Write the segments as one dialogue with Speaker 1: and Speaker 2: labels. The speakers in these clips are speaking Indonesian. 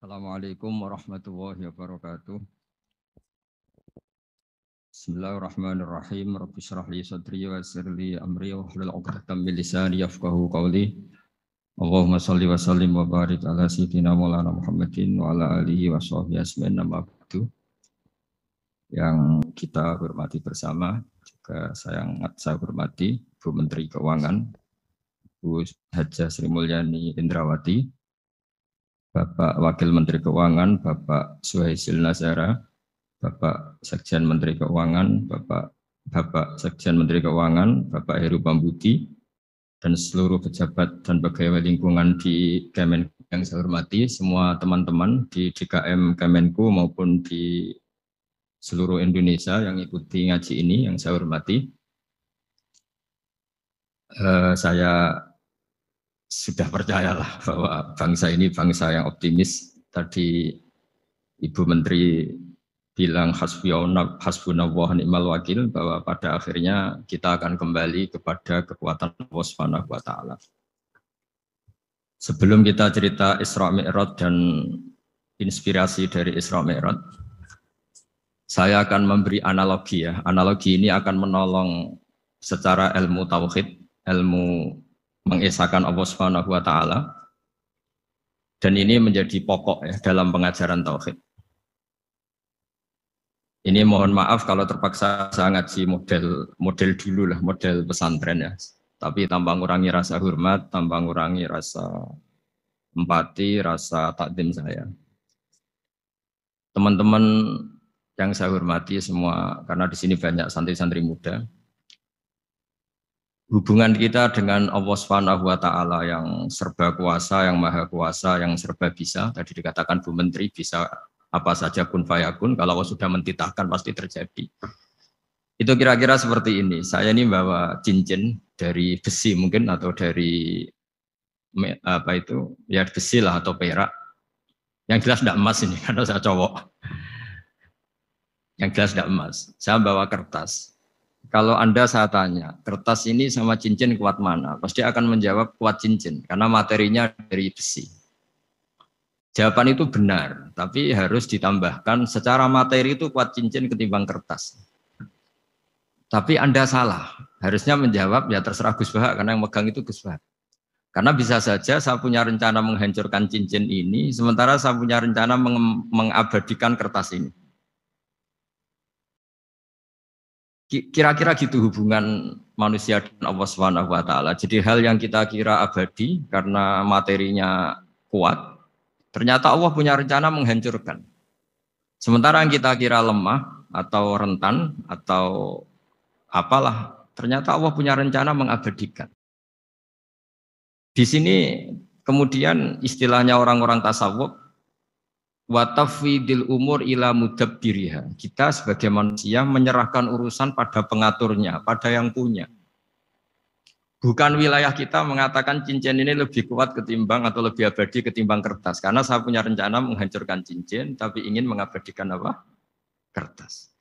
Speaker 1: Assalamualaikum warahmatullahi wabarakatuh. Bismillahirrahmanirrahim. Rabbi shrah li sadri wa yassir li amri wa hlul 'uqdatam min lisani yafqahu qawli. Allahumma shalli wa sallim wa barik ala sayyidina Maulana Muhammadin wa ala alihi wa sahbihi ajmain amma ba'du. Yang kita hormati bersama juga saya hormati Bu Menteri Keuangan Bu Hajah Sri Mulyani Indrawati, Bapak Wakil Menteri Keuangan, Bapak Suhaisil Nazara, Bapak Sekjen Menteri Keuangan, Bapak Sekjen Menteri Keuangan, Bapak Heru Pambudi, dan seluruh pejabat dan pegawai lingkungan di Kemenku yang saya hormati, semua teman-teman di DKM Kemenku maupun di seluruh Indonesia yang ikuti ngaji ini yang saya hormati. Saya sudah percayalah bahwa bangsa ini bangsa yang optimis. Tadi Ibu Menteri bilang hasbunallah wa ni'mal wakil, bahwa pada akhirnya kita akan kembali kepada kekuatan Allah Subhanahu wa taala. Sebelum kita cerita Isra Mi'raj dan inspirasi dari Isra Mi'raj, saya akan memberi analogi ya. Analogi ini akan menolong secara ilmu tauhid, ilmu mengesahkan Allah Subhanahu wa taala, dan ini menjadi pokok ya dalam pengajaran tauhid. Ini mohon maaf kalau terpaksa saya ngaji model dulu lah, model pesantren ya. Tapi tanpa ngurangi rasa hormat, tanpa ngurangi rasa empati, rasa takdim saya. Teman-teman yang saya hormati semua, karena di sini banyak santri-santri muda. Hubungan kita dengan Allah Subhanahu wa taala yang serba kuasa, yang maha kuasa, yang serba bisa. Tadi dikatakan Bu Menteri bisa apa saja kun fayakun, kalau Allah sudah mentitahkan pasti terjadi. Itu kira-kira seperti ini. Saya ini bawa cincin dari besi mungkin atau dari apa itu? Ya besi lah atau perak. Yang jelas tidak emas ini karena saya cowok. Yang jelas tidak emas. Saya bawa kertas. Kalau Anda saya tanya, kertas ini sama cincin kuat mana? Pasti akan menjawab kuat cincin, karena materinya dari besi. Jawaban itu benar, tapi harus ditambahkan secara materi itu kuat cincin ketimbang kertas. Tapi Anda salah, harusnya menjawab ya terserah Gus Bahak, karena yang megang itu Gus Bahak. Karena bisa saja saya punya rencana menghancurkan cincin ini, sementara saya punya rencana mengabadikan kertas ini. Kira-kira gitu hubungan manusia dengan Allah Subhanahu wa taala. Jadi hal yang kita kira abadi karena materinya kuat, ternyata Allah punya rencana menghancurkan. Sementara yang kita kira lemah atau rentan atau apalah, ternyata Allah punya rencana mengabadikan. Di sini kemudian istilahnya orang-orang tasawuf, wa tafwidil umur ila mudabbiriha. Kita sebagai manusia menyerahkan urusan pada pengaturnya, pada yang punya. Bukan wilayah kita mengatakan cincin ini lebih kuat ketimbang atau lebih abadi ketimbang kertas. Karena saya punya rencana menghancurkan cincin, tapi ingin mengabadikan apa? Kertas.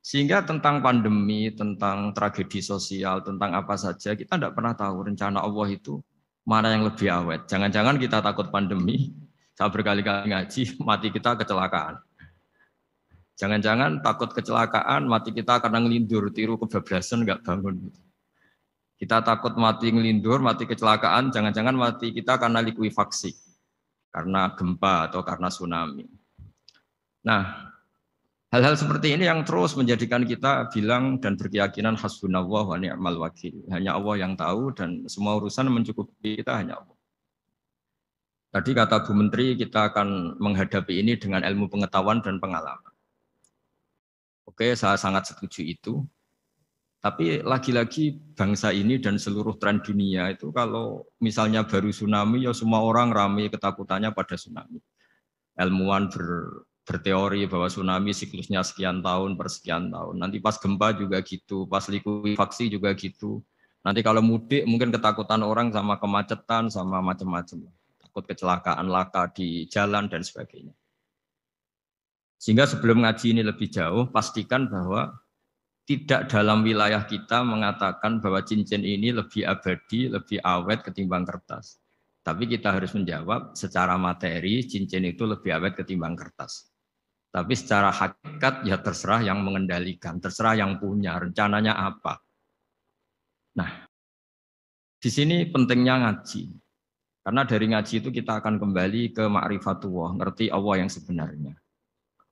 Speaker 1: Sehingga tentang pandemi, tentang tragedi sosial, tentang apa saja, kita tidak pernah tahu rencana Allah itu mana yang lebih awet. Jangan-jangan kita takut pandemi, saya berkali-kali ngaji, mati kita kecelakaan. Jangan-jangan takut kecelakaan, mati kita karena ngelindur, tiru kebablasan, nggak bangun. Kita takut mati ngelindur, mati kecelakaan, jangan-jangan mati kita karena likuifaksi, karena gempa atau karena tsunami. Nah, hal-hal seperti ini yang terus menjadikan kita bilang dan berkeyakinan hasbunallah wa ni'mal wakil. Hanya Allah yang tahu dan semua urusan mencukupi kita hanya Allah. Tadi kata Bu Menteri, kita akan menghadapi ini dengan ilmu pengetahuan dan pengalaman. Oke, saya sangat setuju itu. Tapi lagi-lagi bangsa ini dan seluruh tren dunia itu kalau misalnya baru tsunami, ya semua orang ramai ketakutannya pada tsunami. Ilmuwan berteori bahwa tsunami siklusnya sekian tahun per sekian tahun. Nanti pas gempa juga gitu, pas likuifaksi juga gitu. Nanti kalau mudik mungkin ketakutan orang sama kemacetan, sama macam-macam. Kecelakaan laka di jalan dan sebagainya. Sehingga sebelum ngaji ini lebih jauh, pastikan bahwa tidak dalam wilayah kita mengatakan bahwa cincin ini lebih abadi, lebih awet ketimbang kertas. Tapi kita harus menjawab secara materi cincin itu lebih awet ketimbang kertas. Tapi secara hakikat ya terserah yang mengendalikan, terserah yang punya, rencananya apa. Nah, di sini pentingnya ngaji. Karena dari ngaji itu kita akan kembali ke ma'rifatullah, ngerti Allah yang sebenarnya.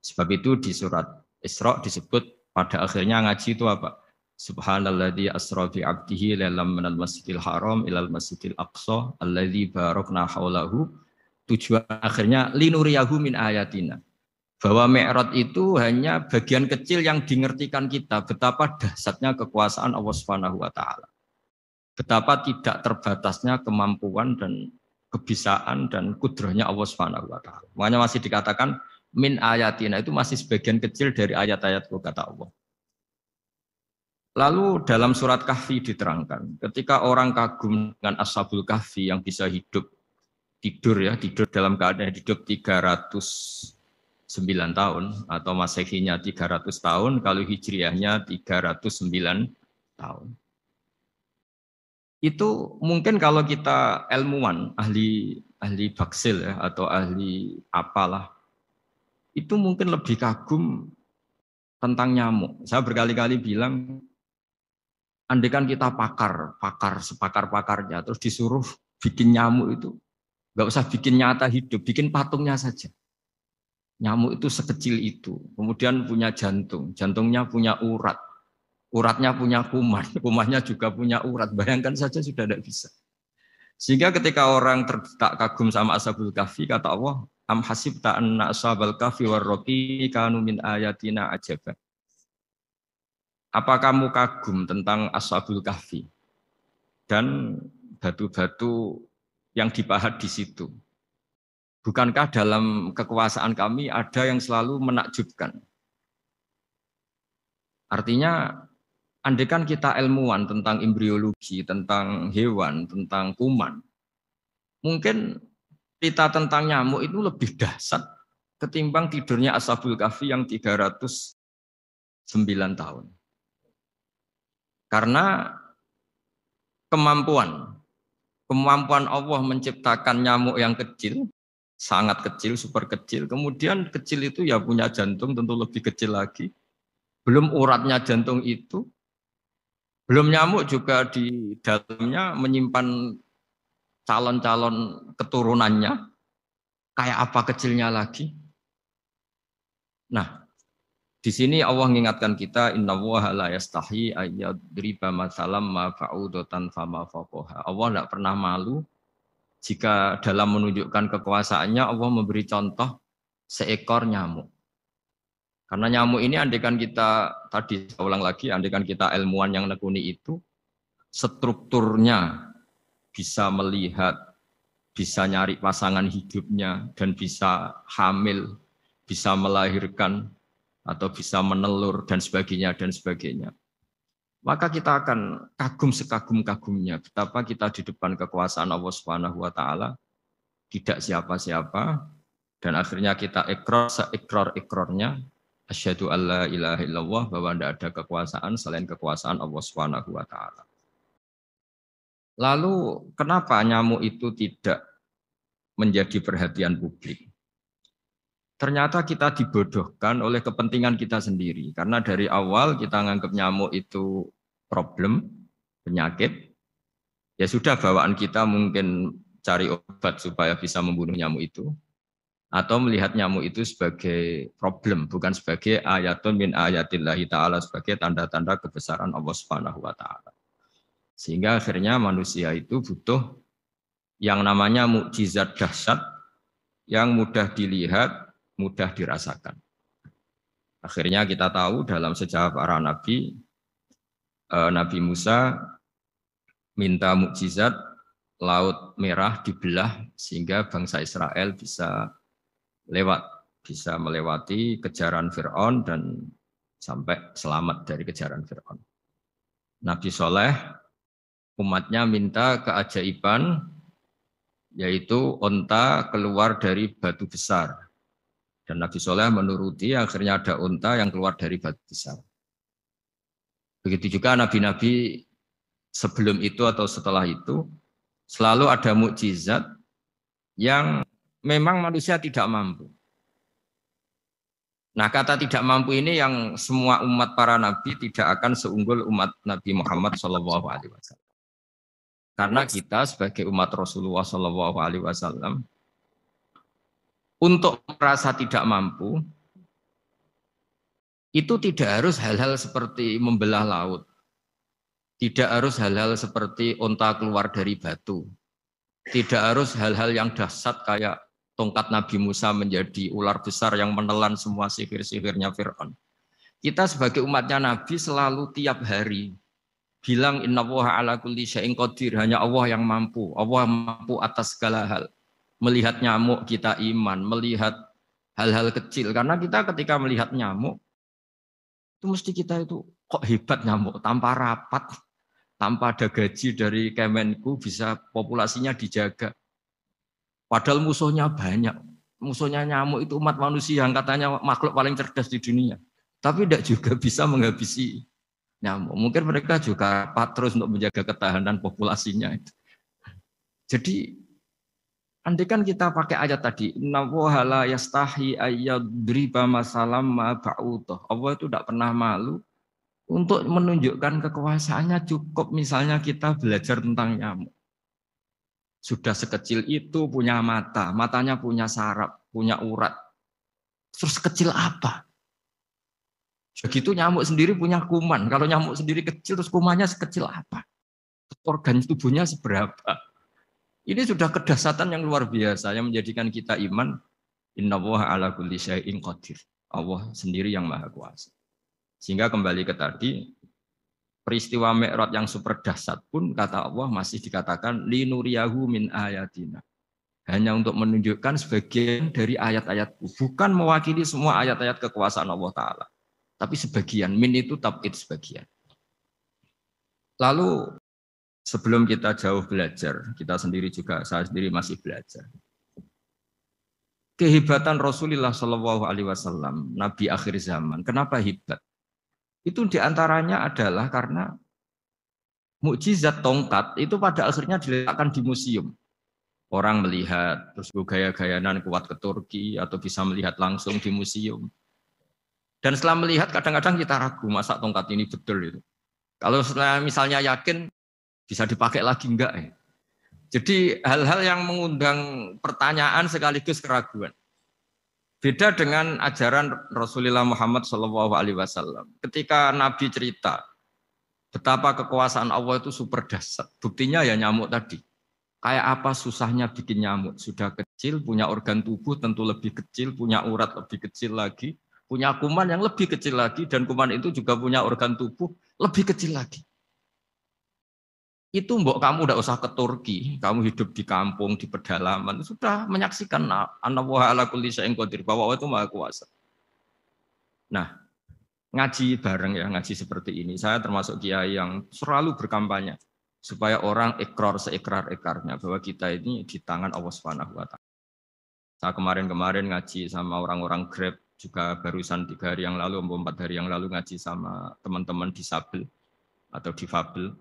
Speaker 1: Sebab itu di surat Isra disebut pada akhirnya ngaji itu apa? Subhanalladzi asra bi 'abdihi lailam minal masjidil haram ilal masjidil aqsa alladzi barakna haulahu. Tujuan akhirnya linuriyahu min ayatina. Bahwa Mi'raj itu hanya bagian kecil yang dingertikan kita betapa dahsyatnya kekuasaan Allah Subhanahu wa taala. Betapa tidak terbatasnya kemampuan dan kebisaan dan kudrahnya Allah Subhanahu wa taala. Makanya masih dikatakan min ayatina, itu masih sebagian kecil dari ayat-ayatku kata Allah. Lalu dalam surat Kahfi diterangkan, ketika orang kagum dengan Ashabul Kahfi yang bisa hidup, tidur dalam keadaan hidup 309 tahun, atau Masehinya 300 tahun, kalau Hijriahnya 309 tahun. Itu mungkin kalau kita ilmuwan, ahli baksil ya, atau ahli apalah, itu mungkin lebih kagum tentang nyamuk. Saya berkali-kali bilang, andaikan kita sepakar-pakarnya, terus disuruh bikin nyamuk itu, nggak usah bikin nyata hidup, bikin patungnya saja. Nyamuk itu sekecil itu, kemudian punya jantung, jantungnya punya urat, uratnya punya kuman, kumannya juga punya urat. Bayangkan saja sudah tidak bisa. Sehingga ketika orang tak kagum sama Ashabul Kahfi, kata Allah, am hasibta anna ashabal kahfi warraqi kanu min ayatina ajaba. Apa kamu kagum tentang Ashabul Kahfi dan batu-batu yang dipahat di situ? Bukankah dalam kekuasaan kami ada yang selalu menakjubkan? Artinya, andaikan kita ilmuwan tentang embriologi, tentang hewan, tentang kuman, mungkin kita tentang nyamuk itu lebih dahsyat ketimbang tidurnya Ashabul Kahfi yang 309 tahun. Karena kemampuan Allah menciptakan nyamuk yang kecil, sangat kecil, super kecil. Kemudian kecil itu ya punya jantung tentu lebih kecil lagi. Belum uratnya jantung itu, belum nyamuk juga di dalamnya menyimpan calon-calon keturunannya. Kayak apa kecilnya lagi? Nah, di sini Allah mengingatkan kita, innallaha la yastahi ayyadriba matsalam ma fa'udatan fama faqaha. Allah tidak pernah malu jika dalam menunjukkan kekuasaannya Allah memberi contoh seekor nyamuk. Karena nyamuk ini andaikan kita, tadi saya ulang lagi, andaikan kita ilmuwan yang nekuni itu, strukturnya bisa melihat, bisa nyari pasangan hidupnya, dan bisa hamil, bisa melahirkan, atau bisa menelur dan sebagainya, maka kita akan kagum sekagum-kagumnya betapa kita di depan kekuasaan Allah Subhanahu wa taala tidak siapa-siapa, dan akhirnya kita ikrar-ikrarnya asyhadu alla ilaha illallah, bahwa tidak ada kekuasaan selain kekuasaan Allah Subhanahu wa taala. Lalu kenapa nyamuk itu tidak menjadi perhatian publik? Ternyata kita dibodohkan oleh kepentingan kita sendiri. Karena dari awal kita menganggap nyamuk itu problem, penyakit. Ya sudah, bawaan kita mungkin cari obat supaya bisa membunuh nyamuk itu. Atau melihat nyamuk itu sebagai problem, bukan sebagai ayatun min ayatillahi ta'ala, sebagai tanda-tanda kebesaran Allah Subhanahu wa ta'ala. Sehingga akhirnya manusia itu butuh yang namanya mukjizat dahsyat yang mudah dilihat, mudah dirasakan. Akhirnya kita tahu dalam sejarah para nabi, Nabi Musa minta mukjizat Laut Merah dibelah sehingga bangsa Israel bisa melewati kejaran Fir'aun dan sampai selamat dari kejaran Fir'aun. Nabi Soleh umatnya minta keajaiban, yaitu onta keluar dari batu besar. Dan Nabi Soleh menuruti, akhirnya ada unta yang keluar dari batu besar. Begitu juga nabi-nabi sebelum itu atau setelah itu, selalu ada mukjizat yang memang manusia tidak mampu. Nah, kata tidak mampu ini yang semua umat para nabi tidak akan seunggul umat Nabi Muhammad SAW. Karena kita sebagai umat Rasulullah SAW untuk merasa tidak mampu itu tidak harus hal-hal seperti membelah laut, tidak harus hal-hal seperti onta keluar dari batu, tidak harus hal-hal yang dahsyat kayak tongkat Nabi Musa menjadi ular besar yang menelan semua sihir-sihirnya Fir'aun. Kita sebagai umatnya Nabi selalu tiap hari bilang innallaha ala kulli syai'in qadir, hanya Allah yang mampu. Allah mampu atas segala hal. Melihat nyamuk kita iman, melihat hal-hal kecil. Karena kita ketika melihat nyamuk itu mesti kita itu kok hebat nyamuk tanpa rapat, tanpa ada gaji dari Kemenku bisa populasinya dijaga. Padahal musuhnya banyak. Musuhnya nyamuk itu umat manusia yang katanya makhluk paling cerdas di dunia. Tapi tidak juga bisa menghabisi nyamuk. Mungkin mereka juga terus untuk menjaga ketahanan populasinya itu. Jadi andai kan kita pakai ayat tadi, innallaha la yastahi ayyadriba masalam ma ba'udah. Allah itu tidak pernah malu untuk menunjukkan kekuasaannya, cukup misalnya kita belajar tentang nyamuk. Sudah sekecil itu punya mata, matanya punya saraf, punya urat. Terus sekecil apa? Begitu nyamuk sendiri punya kuman. Kalau nyamuk sendiri kecil, terus kumannya sekecil apa? Organ tubuhnya seberapa? Ini sudah kedahsyatan yang luar biasa yang menjadikan kita iman. Innallaha ala kulli syai'in qadir. Allah sendiri yang maha kuasa. Sehingga kembali ke tadi, peristiwa Mi'raj yang super dahsyat pun kata Allah masih dikatakan linuriyahu min ayatina. Hanya untuk menunjukkan sebagian dari ayat-ayatku. Bukan mewakili semua ayat-ayat kekuasaan Allah Ta'ala. Tapi sebagian, min itu tab'id sebagian. Lalu sebelum kita jauh belajar, kita sendiri juga, saya sendiri masih belajar. Kehebatan Rasulullah SAW, Nabi akhir zaman. Kenapa hebat? Itu diantaranya adalah karena mukjizat tongkat itu pada akhirnya diletakkan di museum. Orang melihat, terus gaya-gayanan kuat ke Turki, atau bisa melihat langsung di museum. Dan setelah melihat, kadang-kadang kita ragu, masa tongkat ini betul itu. Kalau setelah misalnya yakin, bisa dipakai lagi enggak ya? Jadi hal-hal yang mengundang pertanyaan sekaligus keraguan. Beda dengan ajaran Rasulullah Muhammad SAW. Ketika Nabi cerita betapa kekuasaan Allah itu super dahsyat. Buktinya ya nyamuk tadi. Kayak apa susahnya bikin nyamuk. Sudah kecil, punya organ tubuh tentu lebih kecil, punya urat lebih kecil lagi, punya kuman yang lebih kecil lagi, dan kuman itu juga punya organ tubuh lebih kecil lagi. Itu mbok kamu udah usah ke Turki, kamu hidup di kampung, di pedalaman, sudah menyaksikan anallaha ala kulli syai'in qadir, bahwa Allah itu maha kuasa. Nah, ngaji bareng ya, ngaji seperti ini. Saya termasuk kiai yang selalu berkampanye supaya orang ikrar seikrar-ikrarnya bahwa kita ini di tangan Allah Subhanahu wa taala. Saya kemarin-kemarin ngaji sama orang-orang Grab, juga barusan 3 hari yang lalu, 4 hari yang lalu ngaji sama teman-teman disabel atau difabel.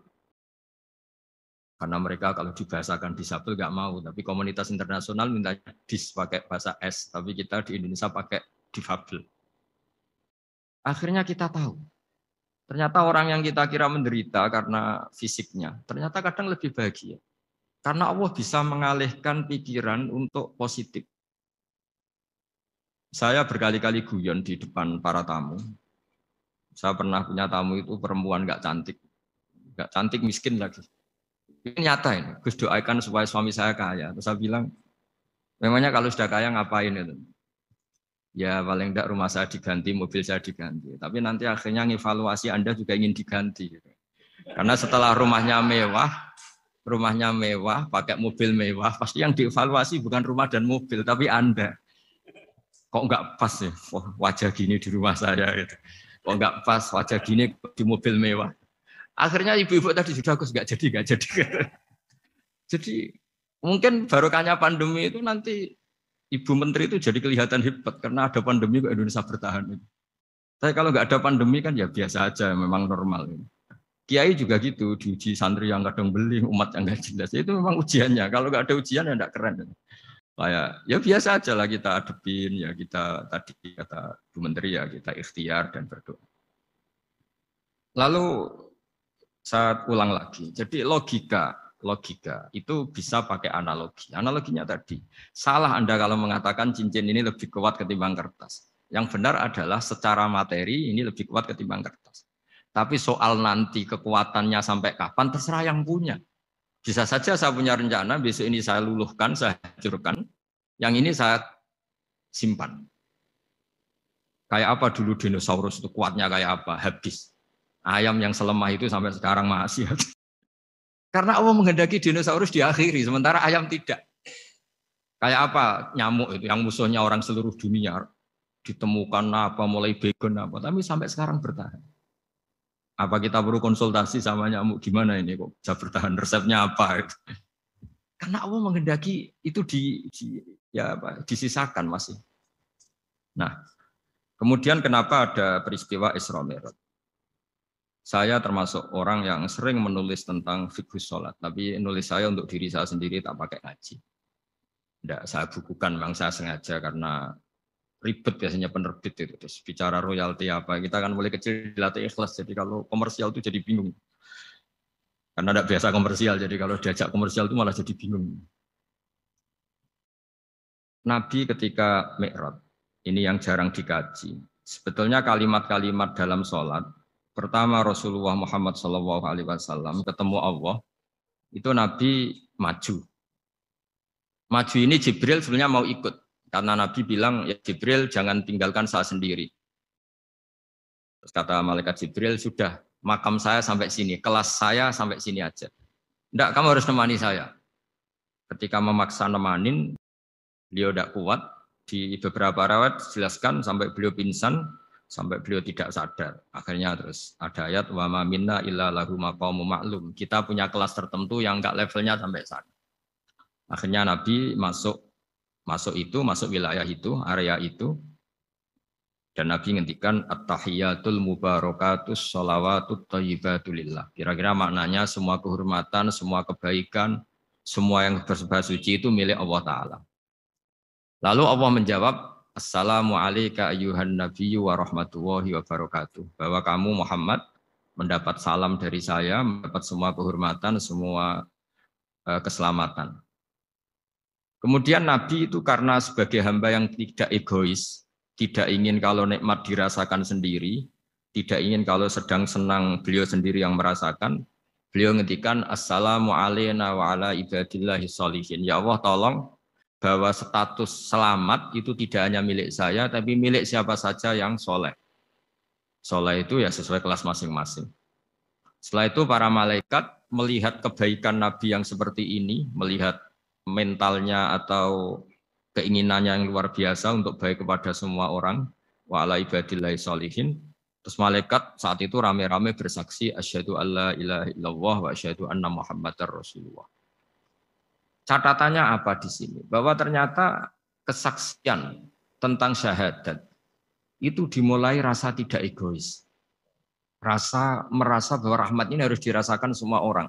Speaker 1: Karena mereka kalau dibahasakan disabel nggak mau, tapi komunitas internasional minta dis pakai bahasa S, tapi kita di Indonesia pakai difabel. Akhirnya kita tahu, ternyata orang yang kita kira menderita karena fisiknya, ternyata kadang lebih bahagia. Karena Allah bisa mengalihkan pikiran untuk positif. Saya berkali-kali guyon di depan para tamu. Saya pernah punya tamu itu perempuan nggak cantik miskin lagi. Ini nyata ini, Gus doakan supaya suami saya kaya. Terus saya bilang, memangnya kalau sudah kaya ngapain itu? Ya paling tidak rumah saya diganti, mobil saya diganti. Tapi nanti akhirnya ngevaluasi Anda juga ingin diganti. Karena setelah rumahnya mewah, pakai mobil mewah, pasti yang dievaluasi bukan rumah dan mobil, tapi Anda. Kok nggak pas ya wajah gini di rumah saya gitu. Kok nggak pas wajah gini di mobil mewah. Akhirnya ibu-ibu tadi sudah Gus nggak jadi. Jadi mungkin barokahnya pandemi itu nanti Ibu Menteri itu jadi kelihatan hebat karena ada pandemi kok Indonesia bertahan. Tapi kalau nggak ada pandemi kan ya biasa aja, memang normal. Kiai juga gitu, diuji santri yang kadang beli, umat yang nggak jelas. Itu memang ujiannya. Kalau nggak ada ujian ya nggak keren. Kayak ya biasa aja lah kita adepin ya kita tadi kata Bu Menteri ya kita ikhtiar dan berdoa. Lalu saya ulang lagi. Jadi logika itu bisa pakai analogi. Analoginya tadi salah Anda kalau mengatakan cincin ini lebih kuat ketimbang kertas. Yang benar adalah secara materi ini lebih kuat ketimbang kertas. Tapi soal nanti kekuatannya sampai kapan terserah yang punya. Bisa saja saya punya rencana besok ini saya luluhkan, saya hancurkan. Yang ini saya simpan. Kayak apa dulu dinosaurus itu kuatnya kayak apa? Habis. Ayam yang selemah itu sampai sekarang masih. Karena Allah menghendaki dinosaurus diakhiri, sementara ayam tidak. Kayak apa nyamuk itu yang musuhnya orang seluruh dunia. Ditemukan apa, mulai begon apa. Tapi sampai sekarang bertahan. Apa kita perlu konsultasi sama nyamuk gimana ini kok bisa bertahan, resepnya apa? Karena Allah menghendaki itu disisakan masih. Nah, kemudian kenapa ada peristiwa Isra Mi'raj? Saya termasuk orang yang sering menulis tentang fikih sholat, tapi nulis saya untuk diri saya sendiri tak pakai ngaji. Tidak, saya bukukan, memang saya sengaja karena ribet biasanya penerbit itu. Terus bicara royalti apa, kita kan mulai kecil dilatih ikhlas, jadi kalau komersial itu jadi bingung. Karena tidak biasa komersial, jadi kalau diajak komersial itu malah jadi bingung. Nabi ketika Mi'raj, ini yang jarang dikaji. Sebetulnya kalimat-kalimat dalam sholat, pertama Rasulullah Muhammad SAW ketemu Allah, itu Nabi maju. Maju ini Jibril sebenarnya mau ikut. Karena Nabi bilang, ya Jibril jangan tinggalkan saya sendiri. Terus kata malaikat Jibril, sudah makam saya sampai sini, kelas saya sampai sini aja. Tidak, kamu harus nemani saya. Ketika memaksa nemanin, beliau tidak kuat. Di beberapa rawat jelaskan sampai beliau pingsan, sampai beliau tidak sadar. Akhirnya terus ada ayat, wa ma minna illa lahu maqamun ma'lum. Kita punya kelas tertentu yang enggak levelnya sampai sana. Akhirnya Nabi masuk wilayah itu, area itu, dan Nabi ngendikan at-tahiyatul mubarakatus sholawatut thayyibatulillah. Kira-kira maknanya semua kehormatan, semua kebaikan, semua yang bersembah suci itu milik Allah Ta'ala. Lalu Allah menjawab, Assalamu alayka ayyuhan nabiyyu wa rahmatullahi wa barakatuh. Bahwa kamu Muhammad mendapat salam dari saya, mendapat semua kehormatan, semua keselamatan. Kemudian Nabi itu karena sebagai hamba yang tidak egois, tidak ingin kalau nikmat dirasakan sendiri, tidak ingin kalau sedang senang beliau sendiri yang merasakan, beliau ngendikan Assalamu alayna wa ala ibadillahi sholihin. Ya Allah tolong bahwa status selamat itu tidak hanya milik saya, tapi milik siapa saja yang soleh. Soleh itu ya sesuai kelas masing-masing. Setelah itu para malaikat melihat kebaikan Nabi yang seperti ini, melihat mentalnya atau keinginannya yang luar biasa untuk baik kepada semua orang, wa ala ibadillahi sholihin. Terus malaikat saat itu rame-rame bersaksi asyhadu alla ilaha illallah wa asyhadu anna muhammadar rasulullah. Catatannya apa di sini? Bahwa ternyata kesaksian tentang syahadat itu dimulai rasa tidak egois. Merasa bahwa rahmat ini harus dirasakan semua orang.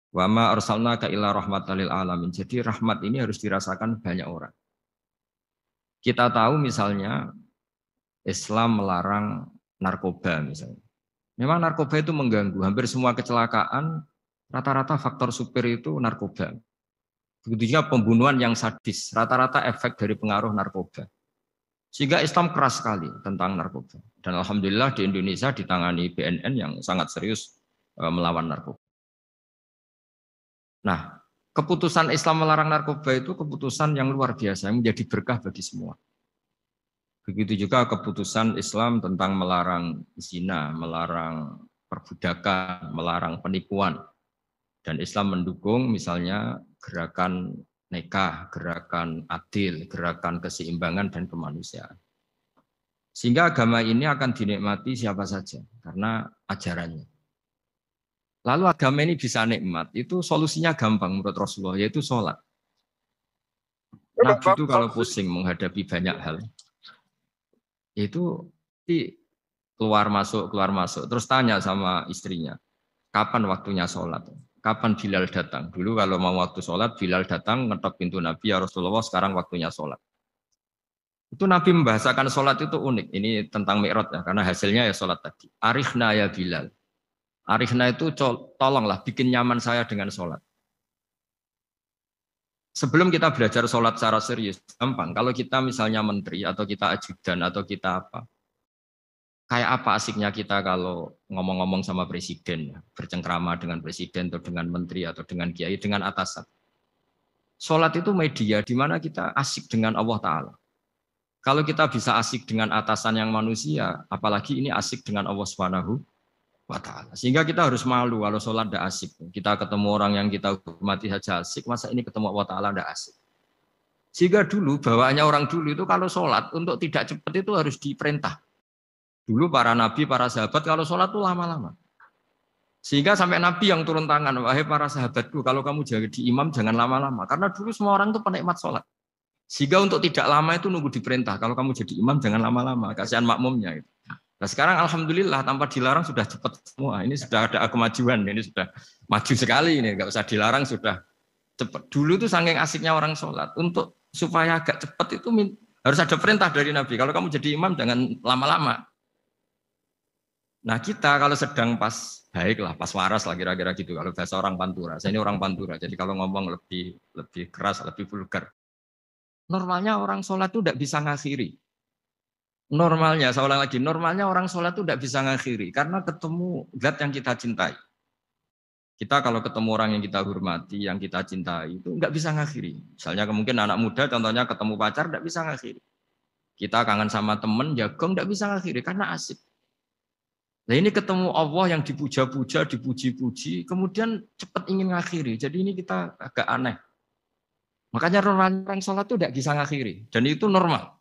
Speaker 1: Wa ma arsalnaka illa rahmatan lil alamin. Jadi rahmat ini harus dirasakan banyak orang. Kita tahu misalnya Islam melarang narkoba misalnya. Memang narkoba itu mengganggu. Hampir semua kecelakaan rata-rata faktor supir itu narkoba. Begitu juga pembunuhan yang sadis, rata-rata efek dari pengaruh narkoba. Sehingga Islam keras sekali tentang narkoba. Dan alhamdulillah di Indonesia ditangani BNN yang sangat serius melawan narkoba. Nah, keputusan Islam melarang narkoba itu keputusan yang luar biasa, yang menjadi berkah bagi semua. Begitu juga keputusan Islam tentang melarang zina, melarang perbudakan, melarang penipuan. Dan Islam mendukung misalnya gerakan nikah, gerakan adil, gerakan keseimbangan dan kemanusiaan. Sehingga agama ini akan dinikmati siapa saja karena ajarannya. Lalu agama ini bisa nikmat, itu solusinya gampang menurut Rasulullah, yaitu sholat. Nabi itu kalau pusing menghadapi banyak hal, itu keluar masuk, terus tanya sama istrinya, kapan waktunya sholat? kapan Bilal datang. Dulu kalau mau waktu sholat, Bilal datang ngetok pintu Nabi, ya Rasulullah sekarang waktunya sholat. Itu Nabi membahasakan sholat itu unik. Ini tentang Mi'raj ya, karena hasilnya ya sholat tadi. Arikhna ya Bilal. Arikhna itu tolonglah bikin nyaman saya dengan sholat. Sebelum kita belajar sholat secara serius, gampang. Kalau kita misalnya menteri atau kita ajudan atau kita apa, kayak apa asiknya kita kalau ngomong-ngomong sama presiden, ya, bercengkrama dengan presiden atau dengan menteri atau dengan kiai, dengan atasan. Sholat itu media di mana kita asik dengan Allah Ta'ala. Kalau kita bisa asik dengan atasan yang manusia, apalagi ini asik dengan Allah Subhanahu wa Ta'ala. Sehingga kita harus malu kalau sholat tidak asik. Kita ketemu orang yang kita hormati saja asik, masa ini ketemu Allah Ta'ala tidak asik. Sehingga dulu, bawaannya orang dulu itu kalau sholat, untuk tidak cepat itu harus diperintah. Dulu para nabi, para sahabat kalau sholat itu lama-lama. Sehingga sampai nabi yang turun tangan, wahai para sahabatku, kalau kamu jadi imam jangan lama-lama. Karena dulu semua orang itu penikmat sholat. Sehingga untuk tidak lama itu nunggu diperintah. Kalau kamu jadi imam jangan lama-lama, kasihan makmumnya. Nah sekarang alhamdulillah tanpa dilarang sudah cepat semua. Ini sudah ada kemajuan, ini sudah maju sekali ini. Nggak usah dilarang sudah cepat. Dulu tuh saking asiknya orang sholat. Untuk supaya agak cepat itu harus ada perintah dari Nabi. Kalau kamu jadi imam jangan lama-lama. Nah kita kalau sedang pas baiklah, pas waras lah kira-kira gitu. Kalau bahasa orang Pantura, saya ini orang Pantura. Jadi kalau ngomong lebih keras, lebih vulgar. Normalnya orang sholat itu tidak bisa ngakhiri. Normalnya, saya ulang lagi, normalnya orang sholat itu tidak bisa ngakhiri. Karena ketemu zat yang kita cintai. Kita kalau ketemu orang yang kita hormati, yang kita cintai, itu nggak bisa ngakhiri. Misalnya mungkin anak muda, contohnya ketemu pacar, nggak bisa ngakhiri. Kita kangen sama temen, jagung, nggak bisa ngakhiri, karena asik. Nah ini ketemu Allah yang dipuja-puja, dipuji-puji, kemudian cepat ingin ngakhiri. Jadi ini kita agak aneh. Makanya orang sholat itu tidak bisa ngakhiri. Dan itu normal.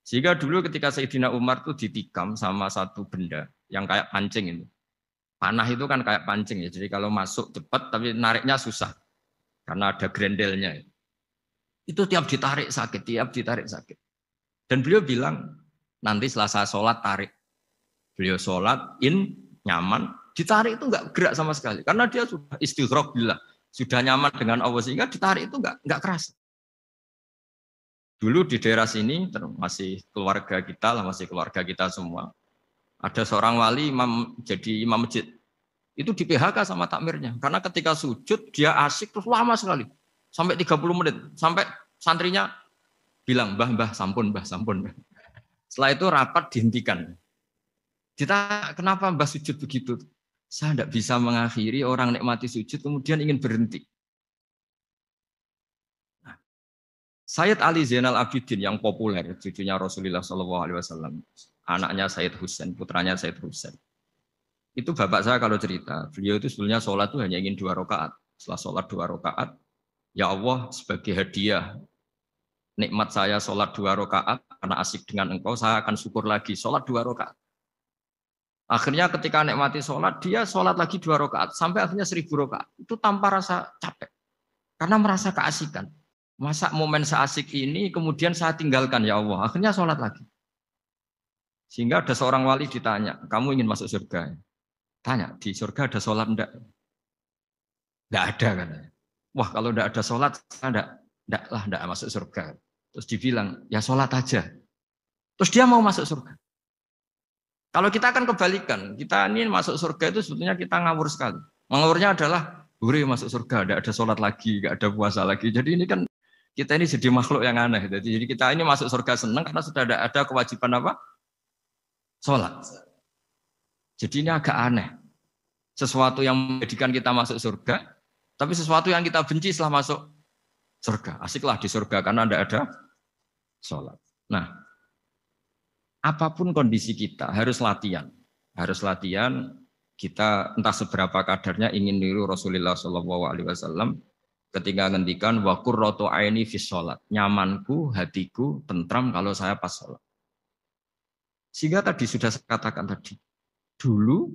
Speaker 1: Sehingga dulu ketika Sayyidina Umar itu ditikam sama satu benda yang kayak pancing itu. Panah itu kan kayak pancing ya. Jadi kalau masuk cepat tapi nariknya susah. Karena ada grendelnya. Itu tiap ditarik sakit, tiap ditarik sakit. Dan beliau bilang, nanti setelah saya sholat tarik. Beliau sholat, nyaman. Ditarik itu enggak gerak sama sekali. Karena dia sudah istighraq billah. Sudah nyaman dengan Allah sehingga ditarik itu enggak keras. Dulu di daerah sini masih keluarga kita lah, masih keluarga kita semua. Ada seorang wali jadi imam masjid. Itu di PHK sama takmirnya. Karena ketika sujud dia asik terus lama sekali. Sampai 30 menit. Sampai santrinya bilang, mbah, sampun, mbah, sampun. Setelah itu rapat dihentikan. Kenapa mbah sujud begitu? Saya tidak bisa mengakhiri orang nikmati sujud kemudian ingin berhenti. Nah, Sayyid Ali Zainal Abidin yang populer, cucunya Rasulullah SAW, anaknya Sayyid Husain, putranya Sayyid Husain. Itu bapak saya kalau cerita, beliau itu sebetulnya sholat itu hanya ingin 2 rakaat. Setelah sholat 2 rakaat, ya Allah sebagai hadiah nikmat saya sholat 2 rakaat karena asik dengan engkau, saya akan syukur lagi sholat 2 rakaat. Akhirnya ketika nikmati sholat, dia sholat lagi 2 rakaat sampai akhirnya 1000 rakaat. Itu tanpa rasa capek, karena merasa keasikan. Masa momen seasik ini kemudian saya tinggalkan ya Allah. Akhirnya sholat lagi. Sehingga ada seorang wali ditanya, kamu ingin masuk surga? Tanya, di surga ada sholat enggak? Enggak ada katanya. Wah kalau enggak ada sholat, saya enggak masuk surga. Terus dibilang, ya sholat aja. Terus dia mau masuk surga. Kalau kita akan kebalikan, kita ini masuk surga itu sebetulnya kita ngawur sekali. Ngawurnya adalah, masuk surga, enggak ada sholat lagi, enggak ada puasa lagi. Jadi ini kan, kita ini jadi makhluk yang aneh. Jadi kita ini masuk surga senang karena sudah ada kewajiban apa? Sholat. Jadi ini agak aneh. Sesuatu yang menjadikan kita masuk surga, tapi sesuatu yang kita benci setelah masuk surga. Asiklah di surga karena tidak ada sholat. Nah, apapun kondisi kita harus latihan. Harus latihan kita entah seberapa kadarnya ingin niru Rasulullah SAW ketika ngendikan wa qurratu aini fi sholat. Nyamanku, hatiku tentram kalau saya pas sholat. Sehingga tadi sudah saya katakan tadi, dulu